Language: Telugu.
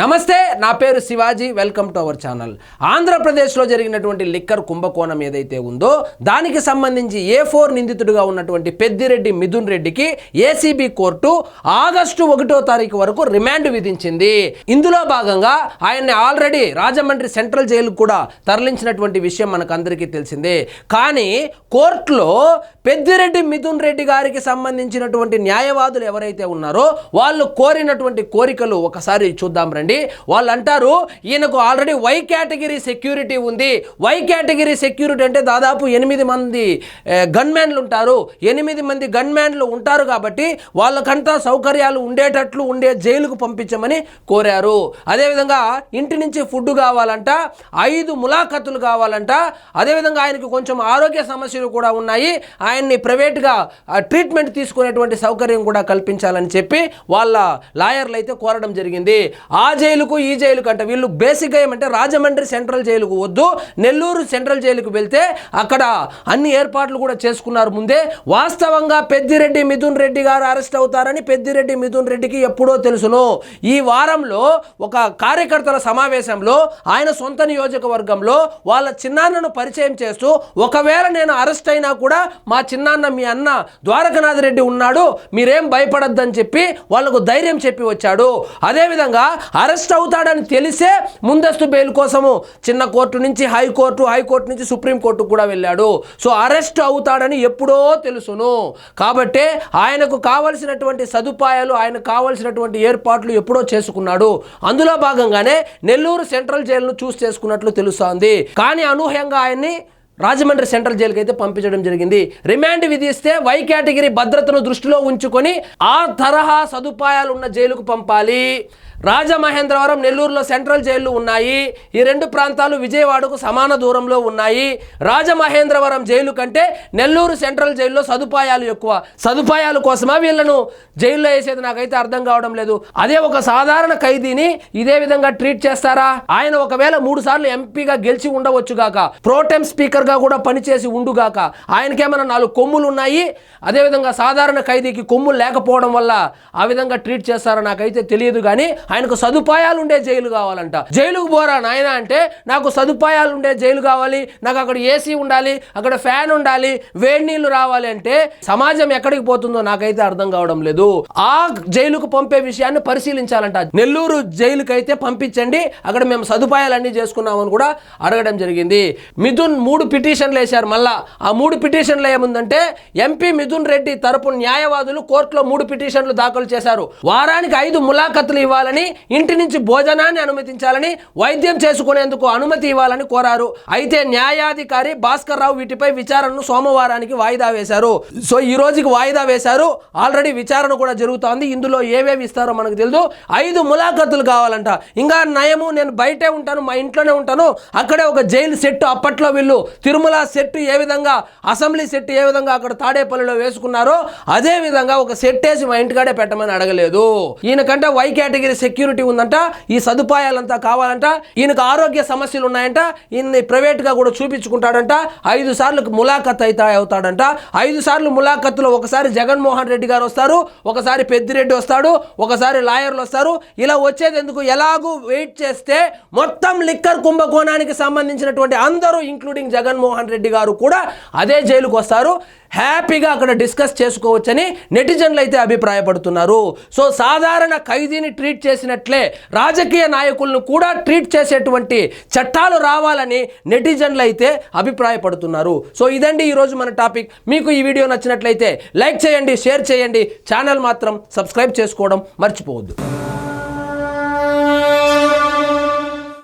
నమస్తే, నా పేరు Shivaji. Welcome to our channel. ఆంధ్రప్రదేశ్లో జరిగినటువంటి లిక్కర్ కుంభకోణం ఏదైతే ఉందో దానికి సంబంధించి A4 నిందితుడిగా ఉన్నటువంటి పెద్దిరెడ్డి మిథున్ రెడ్డికి ఏసీబీ కోర్టు ఆగస్టు 1వ తారీఖు వరకు రిమాండ్ విధించింది. ఇందులో భాగంగా ఆయన్ని ఆల్రెడీ రాజమండ్రి సెంట్రల్ జైలుకు కూడా తరలించినటువంటి విషయం మనకందరికీ తెలిసిందే. కానీ కోర్టులో పెద్దిరెడ్డి మిథున్ రెడ్డి గారికి సంబంధించినటువంటి న్యాయవాదులు ఎవరైతే ఉన్నారో వాళ్ళు కోరినటువంటి కోరికలు ఒకసారి చూద్దాం రండి. వాళ్ళు అంటారు, ఈయనకు ఆల్రెడీ వై కేటగిరీ సెక్యూరిటీ ఉంది. వై కేటగిరీ సెక్యూరిటీ అంటే దాదాపు 8 మంది గన్మ్యాన్లు ఉంటారు. 8 మంది గన్మ్యాన్లు ఉంటారు కాబట్టి వాళ్ళకంతా సౌకర్యాలు ఉండేటట్లు ఉండే జైలుకు పంపించమని కోరారు. అదేవిధంగా ఇంటి నుంచి ఫుడ్ కావాలంట, 5 ములాఖతులు కావాలంట. అదేవిధంగా ఆయనకు కొంచెం ఆరోగ్య సమస్యలు కూడా ఉన్నాయి, ఆయన్ని ప్రైవేట్గా ట్రీట్మెంట్ తీసుకునేటువంటి సౌకర్యం కూడా కల్పించాలని చెప్పి వాళ్ళ లాయర్లు అయితే కోరడం జరిగింది. ఆ జైలుకు ఈ జైలుకు అంటే వీళ్ళు బేసిక్గా ఏమంటే రాజమండ్రి సెంట్రల్ జైలుకు వద్దు, నెల్లూరు సెంట్రల్ జైలుకు వెళ్తే అక్కడ అన్ని ఏర్పాట్లు కూడా చేసుకున్నారు ముందే. వాస్తవంగా పెద్దిరెడ్డి మిథున్ రెడ్డి గారు అరెస్ట్ అవుతారని పెద్దిరెడ్డి మిథున్ రెడ్డికి ఎప్పుడో తెలుసును. ఈ వారంలో ఒక కార్యకర్తల సమావేశంలో ఆయన సొంత నియోజకవర్గంలో వాళ్ళ చిన్నాన్నను పరిచయం చేస్తూ, ఒకవేళ నేను అరెస్ట్ అయినా కూడా మా చిన్నాన్న మీ అన్న ద్వారకనాథ్ రెడ్డి ఉన్నాడు, మీరేం భయపడద్దని చెప్పి వాళ్ళకు ధైర్యం చెప్పి వచ్చాడు. అదేవిధంగా అరెస్ట్ అవుతాడని తెలిసే ముందస్తు బెయిల్ కోసము చిన్న కోర్టు నుంచి హైకోర్టు నుంచి సుప్రీంకోర్టు కూడా వెళ్ళాడు. సో అరెస్ట్ అవుతాడని ఎప్పుడో తెలుసును. కాబట్టి ఆయనకు కావలసినటువంటి సదుపాయాలు, ఆయనకు కావలసినటువంటి ఏర్పాట్లు ఎప్పుడో చేసుకున్నాడు. అందులో భాగంగానే నెల్లూరు సెంట్రల్ జైలును చూస్ చేసుకున్నట్లు తెలుస్తోంది. కానీ అనూహ్యంగా ఆయన్ని రాజమండ్రి సెంట్రల్ జైలుకి అయితే పంపించడం జరిగింది. రిమాండ్ విధిస్తే వై కేటగిరీ భద్రతను దృష్టిలో ఉంచుకొని ఆ తరహా సదుపాయాలు ఉన్న జైలుకు పంపాలి. రాజమహేంద్రవరం, నెల్లూరులో సెంట్రల్ జైళ్లు ఉన్నాయి. ఈ 2 ప్రాంతాలు విజయవాడకు సమాన దూరంలో ఉన్నాయి. రాజమహేంద్రవరం జైలు కంటే నెల్లూరు సెంట్రల్ జైల్లో సదుపాయాలు ఎక్కువ. సదుపాయాల కోసమా వీళ్ళను జైల్లో వేసేది నాకైతే అర్థం కావడం లేదు. అదే ఒక సాధారణ ఖైదీని ఇదే విధంగా ట్రీట్ చేస్తారా? ఆయన ఒకవేళ 3 సార్లు ఎంపీగా గెలిచి ఉండవచ్చుగాక, ప్రోటెం స్పీకర్గా కూడా పనిచేసి ఉండుగాక, ఆయనకేమైనా 4 కొమ్ములు ఉన్నాయి. అదేవిధంగా సాధారణ ఖైదీకి కొమ్ములు లేకపోవడం వల్ల ఆ విధంగా ట్రీట్ చేస్తారా నాకైతే తెలియదు. కానీ ఆయనకు సదుపాయాలు ఉండే జైలు కావాలంట. జైలుకు పోరా నాయన అంటే, నాకు సదుపాయాలు ఉండే జైలు కావాలి, నాకు అక్కడ ఏసీ ఉండాలి, అక్కడ ఫ్యాన్ ఉండాలి, వేడి నీళ్లు రావాలి అంటే సమాజం ఎక్కడికి పోతుందో నాకైతే అర్థం కావడం లేదు. ఆ జైలుకు పంపే విషయాన్ని పరిశీలించాలంట. నెల్లూరు జైలుకి అయితే పంపించండి, అక్కడ మేము సదుపాయాలన్నీ చేసుకున్నామని కూడా అడగడం జరిగింది. మిథున్ 3 పిటిషన్లు వేశారు. మళ్ళా ఆ 3 పిటిషన్లు ఏముందంటే, ఎంపీ మిథున్ రెడ్డి తరపు న్యాయవాదులు కోర్టులో 3 పిటిషన్లు దాఖలు చేశారు. వారానికి 5 ములాఖతులు ఇవ్వాలని, ఇంటి నుంచి భోజనాన్ని అనుమతించాలని, వైద్యం చేసుకునేందుకు అనుమతి ఇవ్వాలని కోరారు. అయితే న్యాయాధికారి భాస్కర్ రావు వీటిపై విచారణను సోమవారానికి వాయిదా వేశారు. సో ఈ రోజుకి వాయిదా వేశారు. ఆల్రెడీ విచారణ కూడా జరుగుతోంది. ఇందులో ఏవేవి ఇస్తారో మనకు తెలియదు. 5 ములాఖతులు కావాలంట. ఇంకా నయము, నేను బయటే ఉంటాను, మా ఇంట్లోనే ఉంటాను, అక్కడే ఒక జైలు సెట్. అప్పట్లో వీళ్ళు తిరుమల సెట్ ఏ విధంగా, అసెంబ్లీ సెట్ ఏ విధంగా అక్కడ తాడేపల్లిలో వేసుకున్నారో అదే విధంగా ఒక సెట్ వేసి మా ఇంటికాడే పెట్టమని అడగలేదు. ఈయనకంటే వై కేటగిరీ సెక్యూరిటీ ఉందంట, ఈ సదుపాయాలంతా కావాలంట, ఈయనకు ఆరోగ్య సమస్యలు ఉన్నాయంట, ఈయన్ని ప్రైవేట్గా కూడా చూపించుకుంటాడంట, 5 సార్లు ములాఖత్ అయితే అవుతాడంట. 5 సార్లు ములాఖత్తులో ఒకసారి జగన్మోహన్ రెడ్డి గారు వస్తారు, ఒకసారి పెద్దిరెడ్డి వస్తాడు, ఒకసారి లాయర్లు వస్తారు. ఇలా వచ్చేది ఎందుకు? ఎలాగూ వెయిట్ చేస్తే మొత్తం లిక్కర్ కుంభకోణానికి సంబంధించినటువంటి అందరూ ఇంక్లూడింగ్ జగన్మోహన్ రెడ్డి గారు కూడా అదే జైలుకు వస్తారు. హ్యాపీగా అక్కడ డిస్కస్ చేసుకోవచ్చని నెటిజన్లు అయితే అభిప్రాయపడుతున్నారు. సో సాధారణ ఖైదీని ట్రీట్ చేసినట్లే రాజకీయ నాయకులను కూడా ట్రీట్ చేసేటువంటి చట్టాలు రావాలని నెటిజన్లు అయితే అభిప్రాయపడుతున్నారు. సో ఇదండి ఈరోజు మన టాపిక్. మీకు ఈ వీడియో నచ్చినట్లయితే లైక్ చేయండి, షేర్ చేయండి, ఛానల్ మాత్రం సబ్స్క్రైబ్ చేసుకోవడం మర్చిపోవద్దు.